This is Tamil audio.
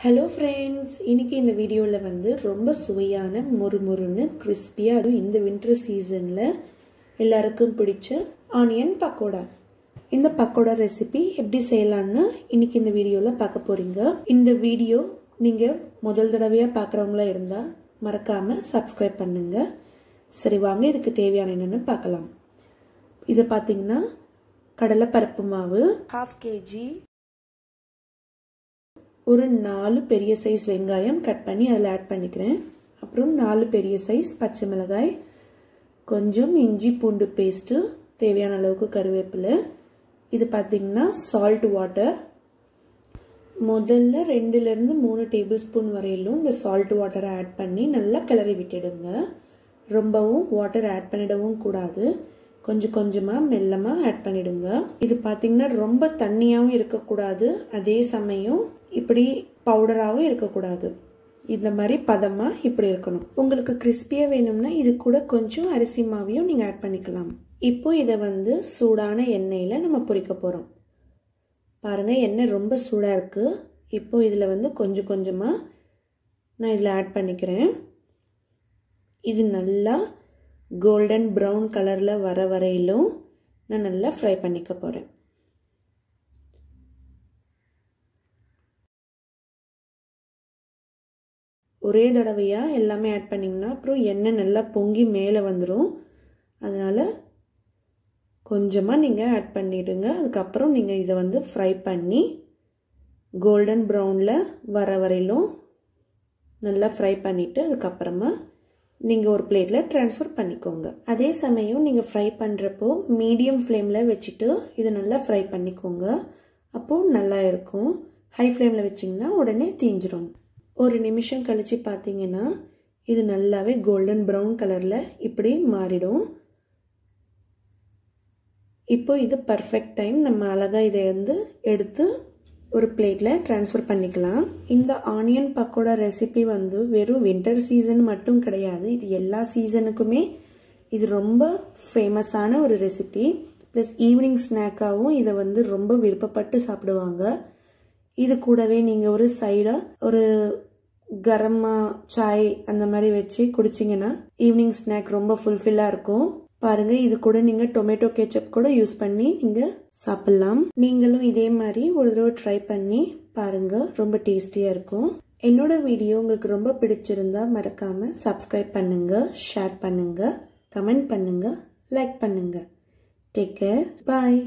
Hello friends, இன்னைக்கு இந்த வீடியோல வந்து ரொம்ப சுவையான மொறுமொறுன்னு கிறிஸ்பியா அதுவும் இந்த வின்டர் சீசன்ல எல்லாருக்கும் பிடிச்ச ஆனியன் பக்கோடா. இந்த பக்கோடா ரெசிபி எப்படி செய்யலாம்னு இன்னைக்கு இந்த வீடியோல பார்க்க போறீங்க. இந்த வீடியோ நீங்க முதல் தடவையா பார்க்கறவங்களா இருந்தா மறக்காம Subscribe பண்ணுங்க. சரி வாங்க இதுக்கு தேவையான என்னன்னு பார்க்கலாம். இது பாத்தீங்கன்னா கடலை பருப்பு மாவு 1/2 kg, ஒரு 4 பெரிய சைஸ் வெங்காயம் கட் பண்ணி அதில் ஆட் பண்ணிக்கிறேன். அப்புறம் 4 பெரிய சைஸ் பச்சை மிளகாய், கொஞ்சம் இஞ்சி பூண்டு பேஸ்ட்டு, தேவையான அளவுக்கு கருவேப்பிலை. இது பார்த்தீங்கன்னா சால்ட் வாட்டர். முதல்ல 2லேருந்து 3 டேபிள் ஸ்பூன் வரையிலும் இந்த சால்ட் வாட்டரை ஆட் பண்ணி நல்லா கிளறி விட்டுடுங்க. ரொம்பவும் வாட்டர் ஆட் பண்ணிடவும் கூடாது, கொஞ்சம் கொஞ்சமாக மெல்லமாக ஆட் பண்ணிடுங்க. இது பார்த்தீங்கன்னா ரொம்ப தண்ணியாகவும் இருக்கக்கூடாது, அதே சமயம் இப்படி பவுடராகவும் இருக்கக்கூடாது. இந்த மாதிரி பதமாக இப்படி இருக்கணும். உங்களுக்கு கிறிஸ்பியாக வேணும்னா இது கூட கொஞ்சம் அரிசி மாவையும் நீங்கள் ஆட் பண்ணிக்கலாம். இப்போ இதை வந்து சூடான எண்ணெயில் நம்ம பொரிக்க போகிறோம். பாருங்கள், எண்ணெய் ரொம்ப சூடாக இருக்குது. இப்போ இதில் வந்து கொஞ்சம் கொஞ்சமாக நான் இதில் ஆட் பண்ணிக்கிறேன். இது நல்லா கோல்டன் ப்ரௌன் கலரில் வர வரையிலும் நான் நல்லா ஃப்ரை பண்ணிக்க போகிறேன். ஒரே தடவையாக எல்லாமே ஆட் பண்ணிங்கன்னா அப்புறம் எண்ணெய் நல்லா பொங்கி மேலே வந்துடும். அதனால் கொஞ்சமாக நீங்கள் ஆட் பண்ணிவிடுங்க. அதுக்கப்புறம் நீங்கள் இதை வந்து ஃப்ரை பண்ணி கோல்டன் ப்ரௌனில் வர வரையிலும் நல்லா ஃப்ரை பண்ணிவிட்டு அதுக்கப்புறமா நீங்கள் ஒரு பிளேட்டில் ட்ரான்ஸ்ஃபர் பண்ணிக்கோங்க. அதே சமயம் நீங்கள் ஃப்ரை பண்ணுறப்போ மீடியம் ஃப்ளேமில் வச்சுட்டு இதை நல்லா ஃப்ரை பண்ணிக்கோங்க. அப்போது நல்லா இருக்கும். ஹை ஃப்ளேமில் வச்சிங்கன்னா உடனே தீஞ்சிரும். ஒரு நிமிஷம் கழித்து பார்த்தீங்கன்னா இது நல்லாவே கோல்டன் ப்ரௌன் கலரில் இப்படி மாறிடும். இப்போ இது பர்ஃபெக்ட் டைம். நம்ம அழகாக இதை வந்து எடுத்து ஒரு பிளேட்டில் ட்ரான்ஸ்ஃபர் பண்ணிக்கலாம். இந்த ஆனியன் பக்கோடா ரெசிபி வந்து வெறும் வின்டர் சீசன் மட்டும் கிடையாது, இது எல்லா சீசனுக்குமே இது ரொம்ப ஃபேமஸான ஒரு ரெசிபி. ப்ளஸ் ஈவினிங் ஸ்நாக்காகவும் இதை வந்து ரொம்ப விருப்பப்பட்டு சாப்பிடுவாங்க. இது கூடவே நீங்கள் ஒரு சைடாக ஒரு கரமா சாய் அந்த மாதிரி வச்சு குடிச்சிங்கன்னா ஈவினிங் ஸ்நாக் ரொம்ப ஃபுல்ஃபில்லாக இருக்கும். பாருங்க, இது கூட நீங்க டொமேட்டோ கெச்சப் கூட யூஸ் பண்ணி நீங்க சாப்பிடலாம். நீங்களும் இதே மாதிரி ஒரு தடவை ட்ரை பண்ணி பாருங்க, ரொம்ப டேஸ்டியா இருக்கும். என்னோட வீடியோ உங்களுக்கு ரொம்ப பிடிச்சிருந்தா மறக்காம Subscribe பண்ணுங்க, ஷேர் பண்ணுங்க, கமெண்ட் பண்ணுங்க, லைக் பண்ணுங்க. டேக் கேர், பாய்.